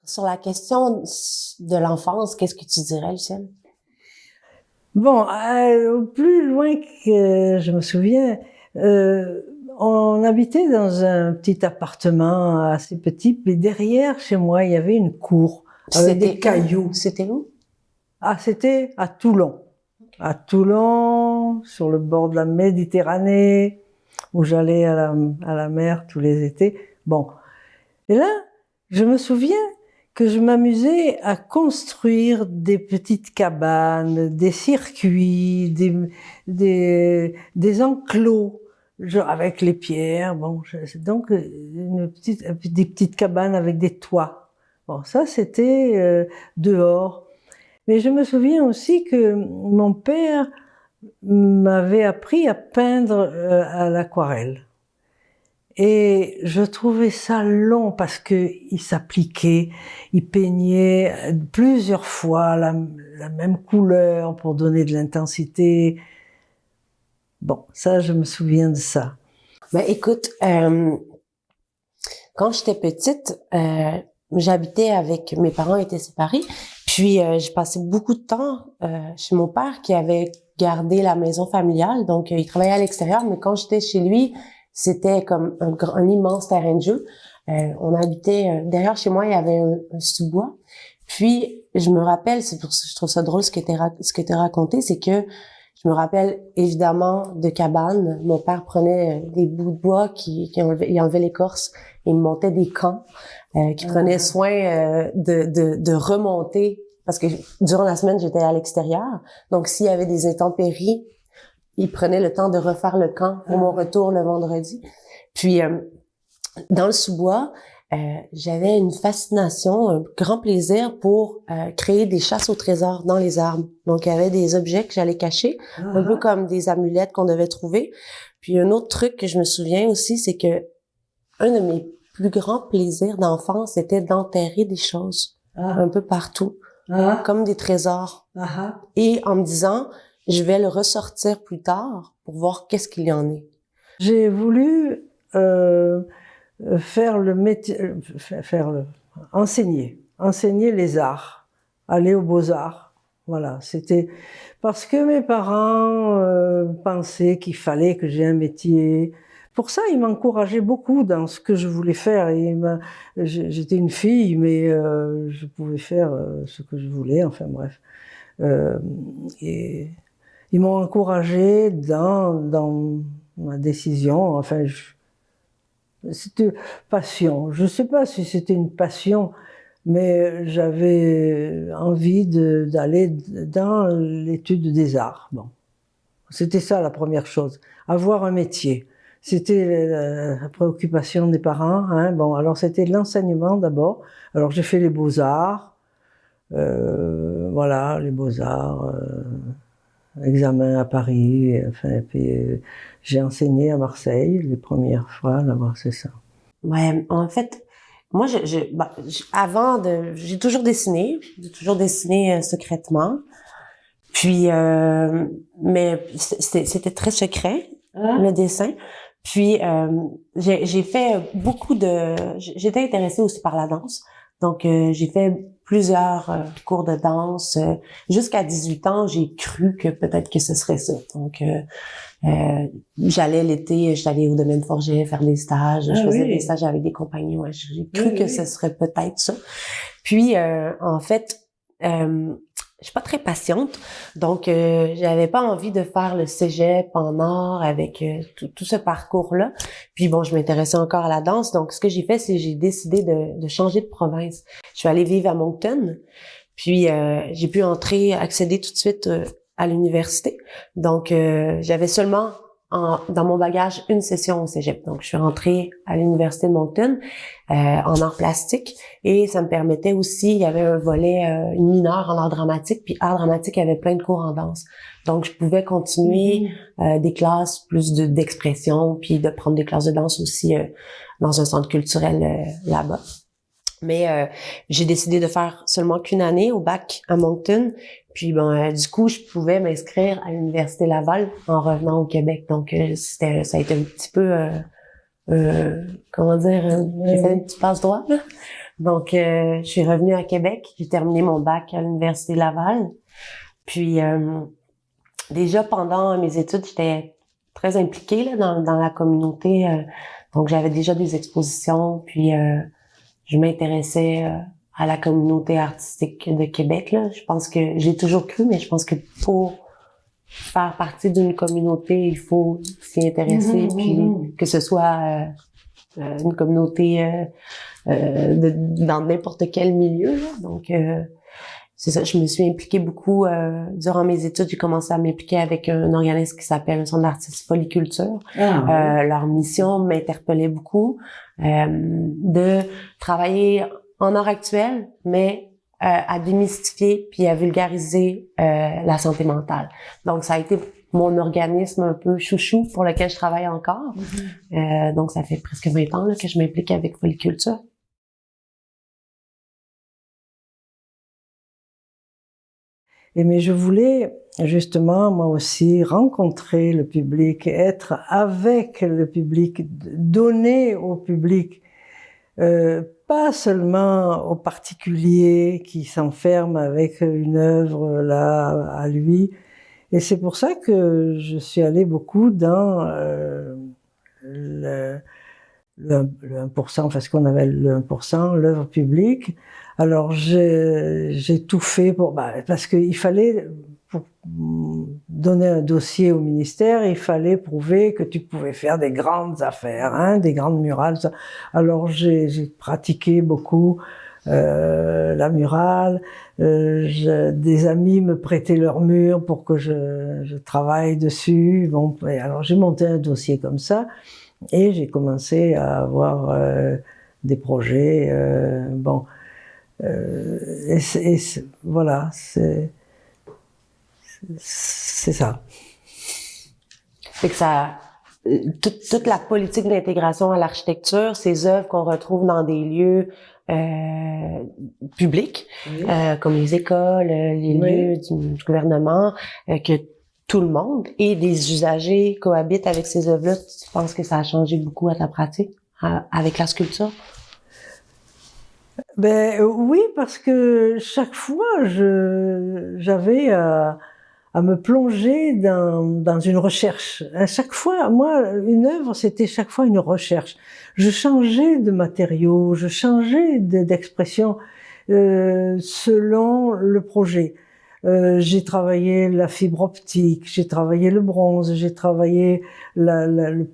Sur la question de l'enfance, qu'est-ce que tu dirais, Lucienne? Bon, au plus loin que je me souviens, on habitait dans un petit appartement assez petit, puis derrière, chez moi, il y avait une cour avec des cailloux. C'était où? Ah, c'était à Toulon. À Toulon, sur le bord de la Méditerranée, où j'allais à la mer tous les étés. Bon. Et là, je me souviens que je m'amusais à construire des petites cabanes, des circuits, des enclos, genre avec les pierres. Bon, donc des petites cabanes avec des toits. Bon, ça c'était dehors. Mais je me souviens aussi que mon père m'avait appris à peindre à l'aquarelle. Et je trouvais ça long parce que il s'appliquait, il peignait plusieurs fois la même couleur pour donner de l'intensité. Bon, ça, je me souviens de ça. Ben, écoute, quand j'étais petite, j'habitais avec, mes parents étaient séparés, puis j'ai passé beaucoup de temps chez mon père qui avait gardé la maison familiale, donc il travaillait à l'extérieur, mais quand j'étais chez lui, c'était comme un immense terrain de jeu. On habitait, derrière chez moi, il y avait un sous-bois, puis je me rappelle, c'est pour ça que je trouve ça drôle ce que t'as raconté, c'est que je me rappelle évidemment de cabanes. Mon père prenait des bouts de bois il enlevait l'écorce, il montait des camps, qui prenaient soin de remonter, parce que durant la semaine j'étais à l'extérieur, donc s'il y avait des intempéries, il prenait le temps de refaire le camp pour mon retour le vendredi. Puis dans le sous-bois, j'avais une fascination, un grand plaisir pour créer des chasses au trésor dans les arbres. Donc, il y avait des objets que j'allais cacher, un peu comme des amulettes qu'on devait trouver. Puis, un autre truc que je me souviens aussi, c'est que un de mes plus grands plaisirs d'enfance, c'était d'enterrer des choses un peu partout, comme des trésors. Et en me disant, je vais le ressortir plus tard pour voir qu'est-ce qu'il y en est. J'ai voulu faire le métier, enseigner les arts, aller aux beaux-arts. Voilà, c'était parce que mes parents pensaient qu'il fallait que j'ai un métier. Pour ça, ils m'encourageaient beaucoup dans ce que je voulais faire. J'étais une fille, mais je pouvais faire ce que je voulais. Enfin bref, et ils m'ont encouragée dans ma décision. Enfin, c'était passion. Je sais pas si c'était une passion, mais j'avais envie d'aller dans l'étude des arts. Bon, c'était ça la première chose, avoir un métier. C'était la préoccupation des parents. Hein. Bon, alors c'était l'enseignement d'abord. Alors j'ai fait les beaux-arts, voilà, les beaux-arts. Examen à Paris, enfin, puis j'ai enseigné à Marseille les premières fois, là-bas, c'est ça. Ouais, en fait, moi, j'ai toujours dessiné, secrètement. Puis, mais c'était très secret, le dessin. Puis, j'ai fait j'étais intéressée aussi par la danse. Donc, j'ai fait plusieurs cours de danse. Jusqu'à 18 ans, j'ai cru que peut-être que ce serait ça. Donc, j'allais au domaine Forget faire des stages. Je faisais des stages avec des compagnies. Ouais, j'ai cru que ce serait peut-être ça. Puis, en fait, je suis pas très patiente, donc j'avais pas envie de faire le cégep en art avec tout ce parcours-là. Puis bon, je m'intéressais encore à la danse, donc ce que j'ai fait, c'est j'ai décidé de changer de province. Je suis allée vivre à Moncton, puis j'ai pu accéder tout de suite à l'université. Donc j'avais seulement dans mon bagage une session au cégep. Donc je suis rentrée à l'université de Moncton en art plastique. Et ça me permettait aussi, il y avait un volet, une mineure en art dramatique, puis art dramatique avait plein de cours en danse. Donc, je pouvais continuer des classes plus d'expression, puis de prendre des classes de danse aussi dans un centre culturel là-bas. Mais j'ai décidé de faire seulement qu'une année au bac à Moncton. Puis du coup, je pouvais m'inscrire à l'Université Laval en revenant au Québec. Donc, ça a été un petit peu... comment dire, j'ai fait une petite passe droite, là. Donc, je suis revenue à Québec. J'ai terminé mon bac à l'Université Laval. Puis, déjà pendant mes études, j'étais très impliquée là, dans la communauté. Donc, j'avais déjà des expositions. Puis, je m'intéressais à la communauté artistique de Québec. Là. Je pense que j'ai toujours cru, mais je pense que pour faire partie d'une communauté, il faut s'y intéresser. Puis que ce soit une communauté dans n'importe quel milieu. Là. Donc, c'est ça, je me suis impliquée beaucoup durant mes études. J'ai commencé à m'impliquer avec un organisme qui s'appelle le Centre d'artistes Polyculture. Leur mission m'interpellait beaucoup de travailler en art actuel, mais à démystifier puis à vulgariser la santé mentale. Donc, ça a été mon organisme un peu chouchou pour lequel je travaille encore. Donc, ça fait presque 20 ans là, que je m'implique avec Polyculture. Mais je voulais justement, moi aussi, rencontrer le public, être avec le public, donner au public, pas seulement aux particuliers qui s'enferment avec une œuvre là à lui. Et c'est pour ça que je suis allée beaucoup dans le 1%, enfin ce qu'on appelle le 1%, l'œuvre publique. Alors j'ai tout fait parce qu'il fallait, pour donner un dossier au ministère, il fallait prouver que tu pouvais faire des grandes affaires, hein, des grandes murales. Alors j'ai pratiqué beaucoup la murale. Des amis me prêtaient leurs murs pour que je travaille dessus. Bon, alors j'ai monté un dossier comme ça. Et j'ai commencé à avoir des projets. Voilà, c'est ça. Fait que ça, toute la politique d'intégration à l'architecture, ces œuvres qu'on retrouve dans des lieux publics, oui. Comme les écoles, les lieux du gouvernement, que tout le monde et des usagers cohabitent avec ces œuvres-là. Tu penses que ça a changé beaucoup à ta pratique avec la sculpture? Oui, parce que chaque fois, j'avais à me plonger dans une recherche. À chaque fois, moi, une œuvre, c'était chaque fois une recherche. Je changeais de matériaux, je changeais d'expression selon le projet. J'ai travaillé la fibre optique, j'ai travaillé le bronze, j'ai travaillé le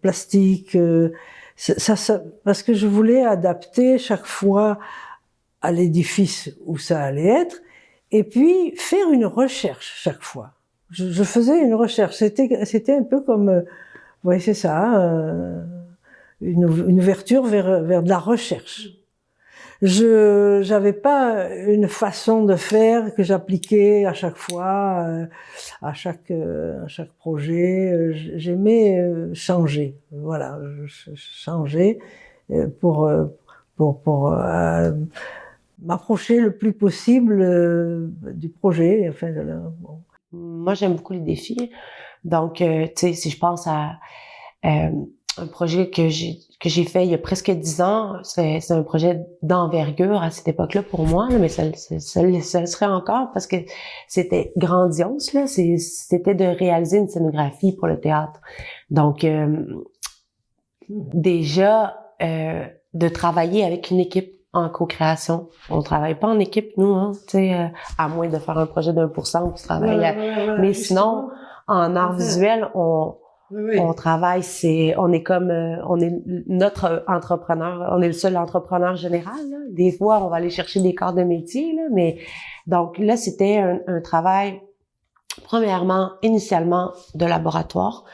plastique. Parce que je voulais adapter chaque fois à l'édifice où ça allait être, et puis faire une recherche chaque fois. Je faisais une recherche. C'était un peu comme, oui, c'est ça, une ouverture vers de la recherche. J'avais pas une façon de faire que j'appliquais à chaque fois, à chaque projet. J'aimais changer. Voilà, changer pour m'approcher le plus possible du projet. Enfin, bon. Moi, j'aime beaucoup les défis. Donc, tu sais, si je pense à un projet que j'ai fait il y a presque 10 ans, c'est un projet d'envergure à cette époque-là pour moi, là, mais ça le serait encore parce que c'était grandiose, là. C'était de réaliser une scénographie pour le théâtre. Donc, déjà, de travailler avec une équipe en co-création. On travaille pas en équipe, nous, hein, tu sais, à moins de faire un projet d'1% où tu travailles. Mais sinon, en art visuel, on travaille, on est notre entrepreneur, on est le seul entrepreneur général, là. Des fois, on va aller chercher des corps de métier, là, mais donc là, c'était un travail, premièrement, initialement, de laboratoire,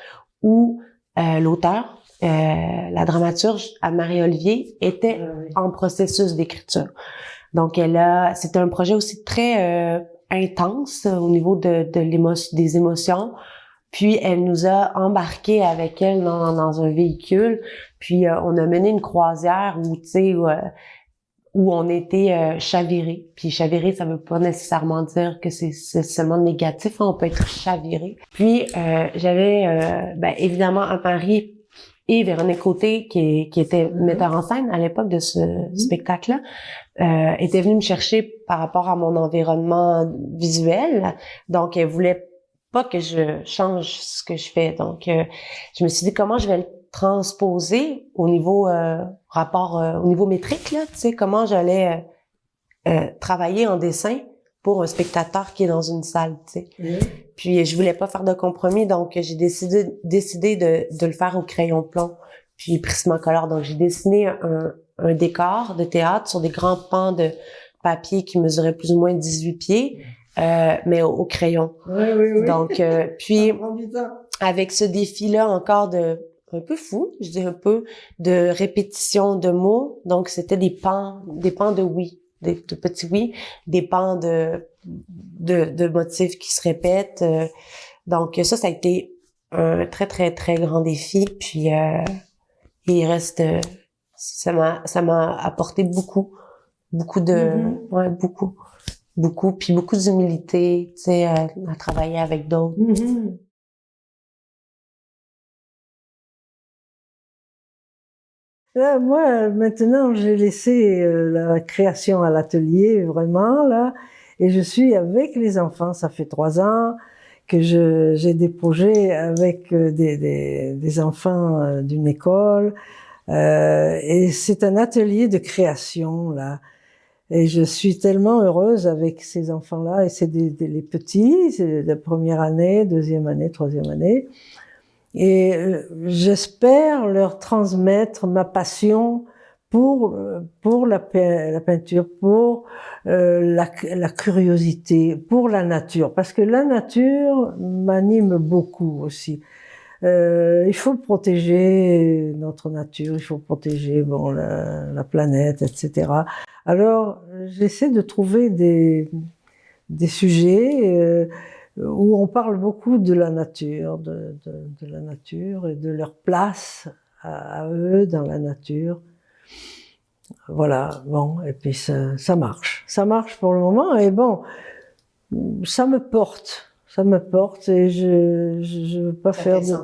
où l'auteur, la dramaturge Anne-Marie Olivier, était en processus d'écriture. Donc, c'était un projet aussi très intense au niveau des émotions. Puis, elle nous a embarqués avec elle dans un véhicule. Puis, on a mené une croisière où, tu sais, où on était chavirés. Puis, chaviré, ça veut pas nécessairement dire que c'est seulement négatif. Hein, on peut être chaviré. Puis, j'avais, évidemment, Anne-Marie Et Véronique Côté, qui était metteur en scène à l'époque de ce spectacle-là, était venue me chercher par rapport à mon environnement visuel. Donc, elle voulait pas que je change ce que je fais. Donc, je me suis dit comment je vais le transposer au niveau au niveau métrique, là, tu sais, comment j'allais travailler en dessin pour un spectateur qui est dans une salle, tu sais. Puis je voulais pas faire de compromis, donc j'ai décidé de le faire au crayon plomb, puis Prismacolor. Donc j'ai dessiné un décor de théâtre sur des grands pans de papier qui mesuraient plus ou moins 18 pieds, mais au crayon. Oui. Donc puis avec ce défi-là encore un peu fou, je dis un peu, de répétition de mots. Donc c'était des pans de oui, de petits oui, des pans de motifs qui se répètent. Donc ça a été un très très très grand défi. Puis il reste, ça m'a apporté beaucoup de, ouais, beaucoup, puis beaucoup d'humilité, tu sais, à travailler avec d'autres. Là, moi, maintenant, j'ai laissé la création à l'atelier, vraiment, là, et je suis avec les enfants. Ça fait 3 ans que j'ai des projets avec des enfants d'une école, et c'est un atelier de création, là. Et je suis tellement heureuse avec ces enfants-là, et c'est les petits, c'est la première année, deuxième année, troisième année. Et j'espère leur transmettre ma passion pour la peinture, pour la curiosité, pour la nature, parce que la nature m'anime beaucoup aussi. Il faut protéger notre nature, il faut protéger bon la planète, etc. Alors j'essaie de trouver des sujets où on parle beaucoup de la nature, de la nature et de leur place à eux dans la nature. Voilà, bon, et puis ça marche pour le moment, et bon, ça me porte et je veux pas faire de...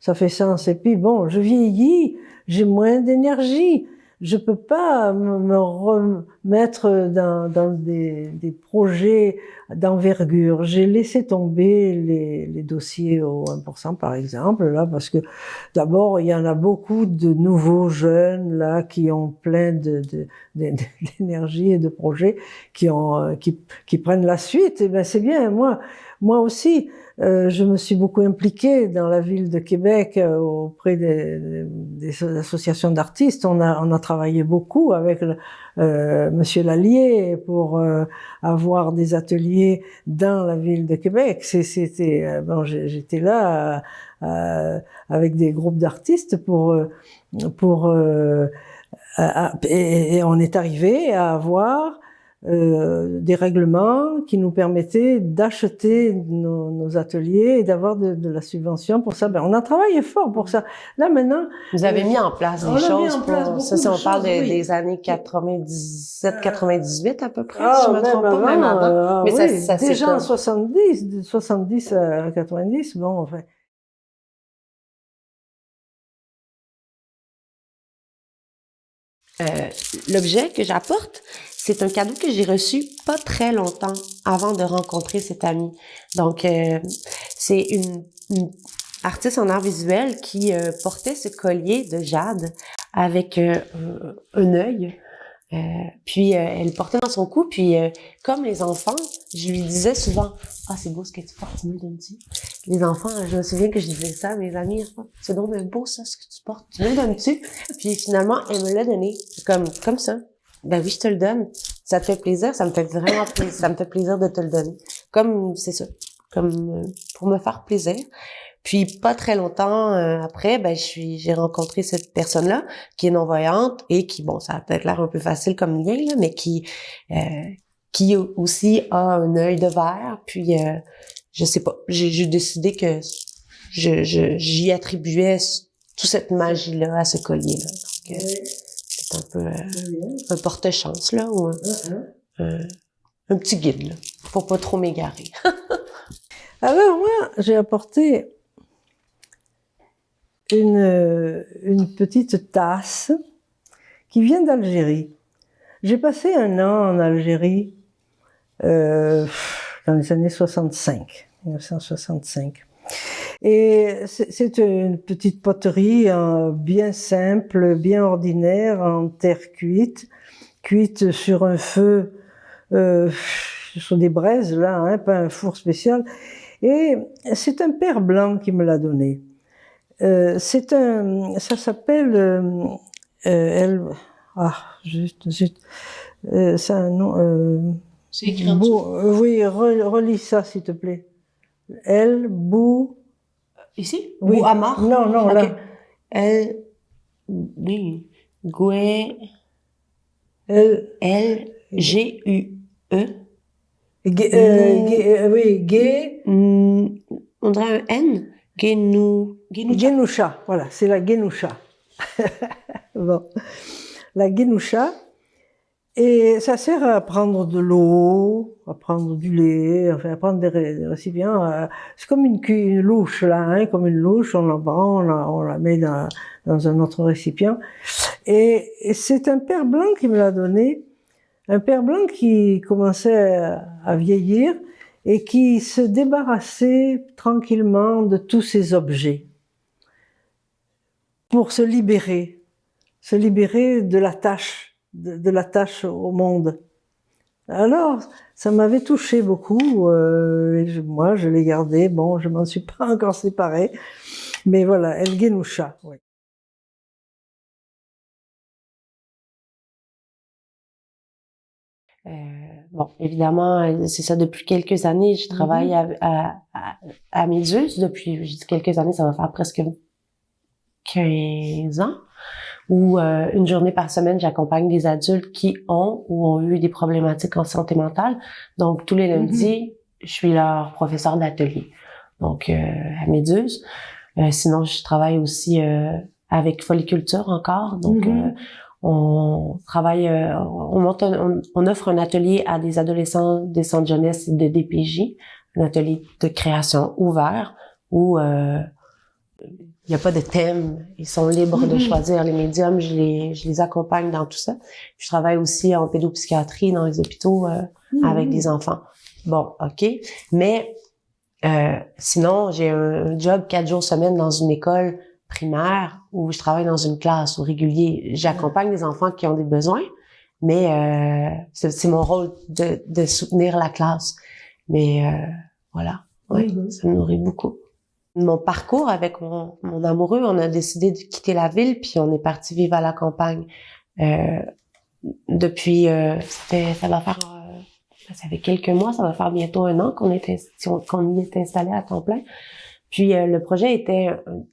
Ça fait sens. Et puis bon, je vieillis, j'ai moins d'énergie. Je peux pas me remettre dans des projets d'envergure. J'ai laissé tomber les dossiers au 1%, par exemple, là, parce que d'abord, il y en a beaucoup de nouveaux jeunes, là, qui ont plein d'énergie et de projets qui prennent la suite. Et ben, c'est bien. Moi aussi, je me suis beaucoup impliquée dans la ville de Québec auprès des associations d'artistes. On a travaillé beaucoup avec Monsieur Lallier pour avoir des ateliers dans la ville de Québec. C'était bon, j'étais là avec des groupes d'artistes et on est arrivé à avoir des règlements qui nous permettaient d'acheter nos ateliers et d'avoir de la subvention pour ça. Ben, on a travaillé fort pour ça. Là, maintenant... Vous avez mis en place des choses pour ça, si on parle des années 97, 98 à peu près, si je me trompe pas, même avant. Mais oui, ça déjà en 70, de 70 à 90, bon, enfin... L'objet que j'apporte, c'est un cadeau que j'ai reçu pas très longtemps avant de rencontrer cet ami. Donc, c'est une artiste en art visuel qui portait ce collier de jade avec un œil. Puis elle le portait dans son cou, puis comme les enfants, je lui disais souvent « Ah, c'est beau ce que tu portes, tu me le donnes-tu? » Les enfants, je me souviens que je disais ça à mes amis, « C'est donc beau ça, ce que tu portes, tu me le donnes-tu? » Puis finalement, elle me l'a donné, comme ça. Ben oui, je te le donne. Ça te fait plaisir, ça me fait vraiment plaisir, ça me fait plaisir de te le donner. Comme, c'est ça, comme pour me faire plaisir. Puis pas très longtemps après, ben j'ai rencontré cette personne-là qui est non-voyante et qui, bon, ça a peut-être l'air un peu facile comme lien là, mais qui aussi a un œil de verre. Puis je sais pas, j'ai décidé que j'y attribuais toute cette magie-là à ce collier-là. Donc c'est un peu un porte-chance là ou un petit guide là, pour pas trop m'égarer. Alors moi, j'ai apporté une petite tasse qui vient d'Algérie. J'ai passé un an en Algérie dans les années 1965. Et c'est une petite poterie bien simple, bien ordinaire, en terre cuite sur un feu, sur des braises là, hein, pas un four spécial. Et c'est un père blanc qui me l'a donné. Ça s'appelle c'est un nom. C'est écrit en dessous. Oui, relis ça s'il te plaît. El Bou. Ici? Oui. Bouhamar? Non, okay. là. El. Oui. Goué. L-G-U-E. Oui, Gé. On dirait un N. Guénoucha. Voilà, c'est la Guénoucha. Bon. La Guénoucha. Et ça sert à prendre de l'eau, à prendre du lait, enfin à prendre des récipients. C'est comme une louche là, hein, comme une louche. On la prend, on la met dans un autre récipient. Et c'est un père blanc qui me l'a donné. Un père blanc qui commençait à vieillir et qui se débarrassait tranquillement de tous ces objets pour se libérer de la tâche. De la tâche au monde. Alors, ça m'avait touché beaucoup. Moi, je l'ai gardé. Bon, je m'en suis pas encore séparée. Mais voilà, El Guénoucha. Oui. Bon, évidemment, c'est ça. Depuis quelques années, je travaille à Méduse. Depuis, je dis quelques années, ça va faire presque 15 ans. Où une journée par semaine, j'accompagne des adultes qui ont ou ont eu des problématiques en santé mentale. Donc, tous les lundis, je suis leur professeur d'atelier. Donc, à Méduse. Sinon, je travaille aussi avec Foliculture encore. Donc, on travaille, on offre un atelier à des adolescents des centres jeunesse et de DPJ, un atelier de création ouvert où il n'y a pas de thème. Ils sont libres de choisir les médiums. Je les accompagne dans tout ça. Je travaille aussi en pédopsychiatrie dans les hôpitaux avec des enfants. Bon, OK. Mais sinon, j'ai un job 4 jours semaine dans une école primaire où je travaille dans une classe au régulier. J'accompagne des enfants qui ont des besoins, mais c'est mon rôle de soutenir la classe. Mais voilà, ouais, ça me nourrit beaucoup. Mon parcours avec mon amoureux, on a décidé de quitter la ville puis on est parti vivre à la campagne. Depuis, ça fait quelques mois, ça va faire bientôt 1 an qu'on y est installé à temps plein. Puis le projet était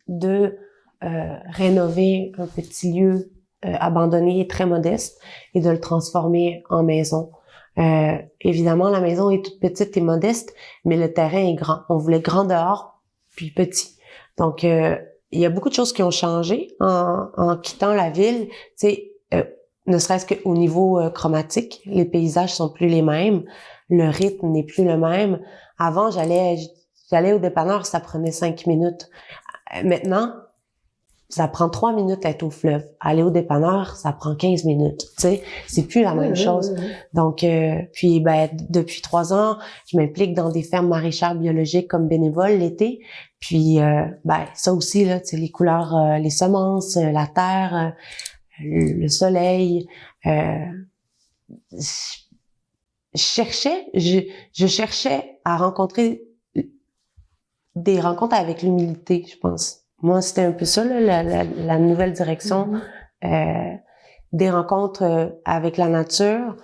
de rénover un petit lieu abandonné et très modeste et de le transformer en maison. Évidemment, la maison est toute petite et modeste, mais le terrain est grand. On voulait grand dehors puis petit. Donc, il y a beaucoup de choses qui ont changé en quittant la ville. Tu sais, ne serait-ce qu'au niveau chromatique, les paysages sont plus les mêmes, le rythme n'est plus le même. Avant, j'allais au dépanneur, ça prenait 5 minutes. Maintenant, ça prend 3 minutes d'être au fleuve. Aller au dépanneur, ça prend 15 minutes. Tu sais, c'est plus la même chose. Donc, puis depuis 3 ans, je m'implique dans des fermes maraîchères biologiques comme bénévole l'été. Puis, ça aussi là, tu sais, les couleurs, les semences, la terre, le soleil. Je cherchais à rencontrer des rencontres avec l'humilité, je pense. Moi, c'était un peu ça, là, la nouvelle direction. Des rencontres avec la nature,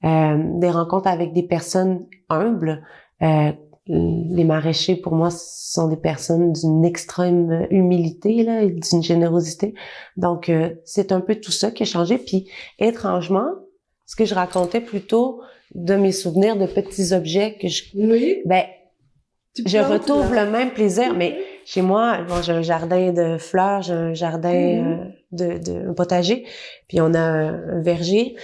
des rencontres avec des personnes humbles. Les maraîchers, pour moi, sont des personnes d'une extrême humilité, là, et d'une générosité. Donc, c'est un peu tout ça qui a changé. Puis, étrangement, ce que je racontais plutôt de mes souvenirs de petits objets que je retrouve le même plaisir, mais chez moi, bon, j'ai un jardin de fleurs, j'ai un jardin un potager, puis on a un verger,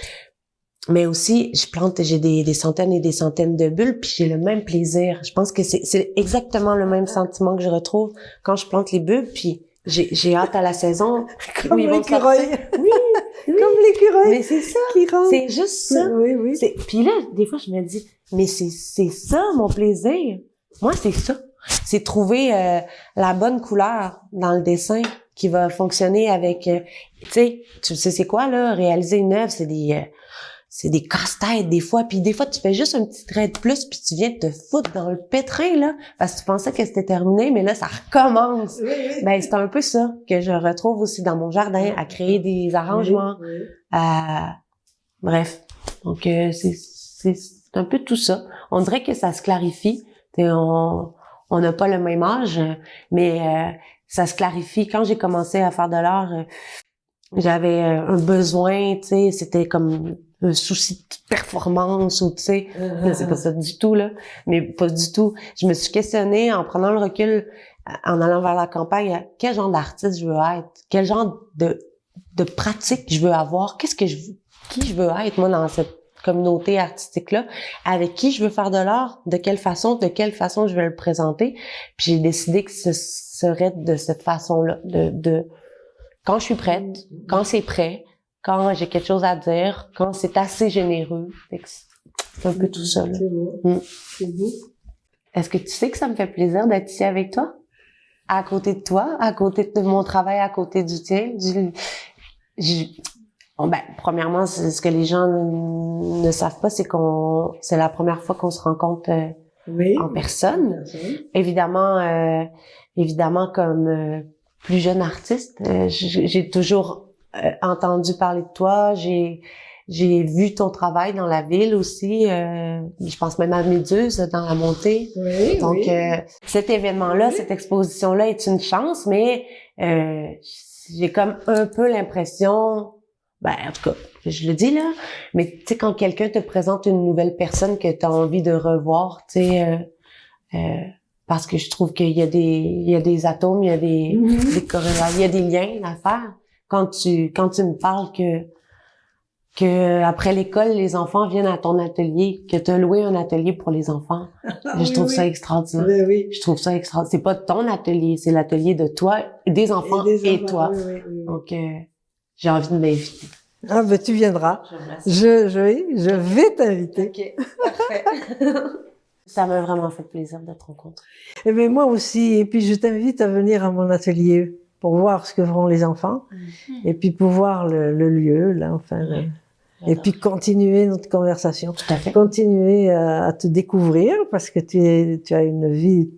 mais aussi j'ai des centaines et des centaines de bulles, puis j'ai le même plaisir. Je pense que c'est exactement le même sentiment que je retrouve quand je plante les bulles, puis j'ai hâte à la saison Comme où ils vont l'écureuil. sortir. Oui, oui. Comme l'écureuil Mais c'est ça. qui rentre. C'est juste ça. Oui, oui. Puis là, des fois, je me dis, mais c'est ça mon plaisir. Moi, c'est ça. C'est trouver la bonne couleur dans le dessin qui va fonctionner avec, tu sais c'est quoi là, réaliser une œuvre, c'est des casse-têtes des fois, puis des fois tu fais juste un petit trait de plus puis tu viens de te foutre dans le pétrin là parce que tu pensais que c'était terminé mais là ça recommence. Oui, oui. Ben c'est un peu ça que je retrouve aussi dans mon jardin, à créer des arrangements. Oui, oui. Bref. Donc c'est un peu tout ça. On dirait que ça se clarifie. T'sais, on n'a pas le même âge, mais ça se clarifie. Quand j'ai commencé à faire de l'art, j'avais un besoin, tu sais, c'était comme un souci de performance ou tu sais, c'est pas ça du tout là, mais pas du tout. Je me suis questionnée en prenant le recul, en allant vers la campagne, quel genre d'artiste je veux être, quel genre de pratique je veux avoir, qui je veux être moi dans cette communauté artistique-là, avec qui je veux faire de l'art, de quelle façon je vais le présenter. Puis j'ai décidé que ce serait de cette façon-là, de quand je suis prête, quand c'est prêt, quand j'ai quelque chose à dire, quand c'est assez généreux. C'est un peu tout ça, là. C'est beau. C'est beau. Est-ce que tu sais que ça me fait plaisir d'être ici avec toi? À côté de toi, à côté de mon travail, à côté du tien, bon, ben, premièrement, ce que les gens ne savent pas, c'est c'est la première fois qu'on se rencontre Oui. en personne. Évidemment, comme plus jeune artiste, j'ai toujours entendu parler de toi. J'ai vu ton travail dans la ville aussi. Je pense même à Méduse dans la montée. Oui, Donc, oui. cet événement-là, cette exposition-là est une chance, mais j'ai comme un peu l'impression, ben en tout cas, je le dis là, mais tu sais quand quelqu'un te présente une nouvelle personne que tu as envie de revoir, tu sais, parce que je trouve qu'il y a des atomes, il y a des corrélations, il y a des liens à faire. Quand tu me parles que après l'école, les enfants viennent à ton atelier, que tu as loué un atelier pour les enfants. Je trouve ça extraordinaire. Ben oui. Je trouve ça extraordinaire. C'est pas ton atelier, c'est l'atelier de toi, des enfants et toi. Oui. Donc, j'ai envie de m'inviter. Ah ben tu viendras. Je vais t'inviter. OK, parfait. Ça m'a vraiment fait plaisir de te rencontrer. Et ben moi aussi. Et puis je t'invite à venir à mon atelier pour voir ce que feront les enfants. Et puis pour voir le lieu, là, enfin. Et puis continuer notre conversation. Tout à fait. Continuer à te découvrir parce que tu as une vie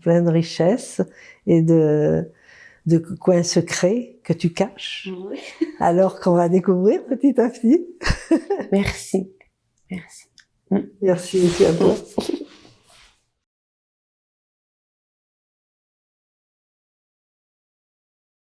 pleine de richesses et de coins secrets que tu caches. Oui. Alors qu'on va découvrir petit à petit. Merci. Merci. Merci à toi.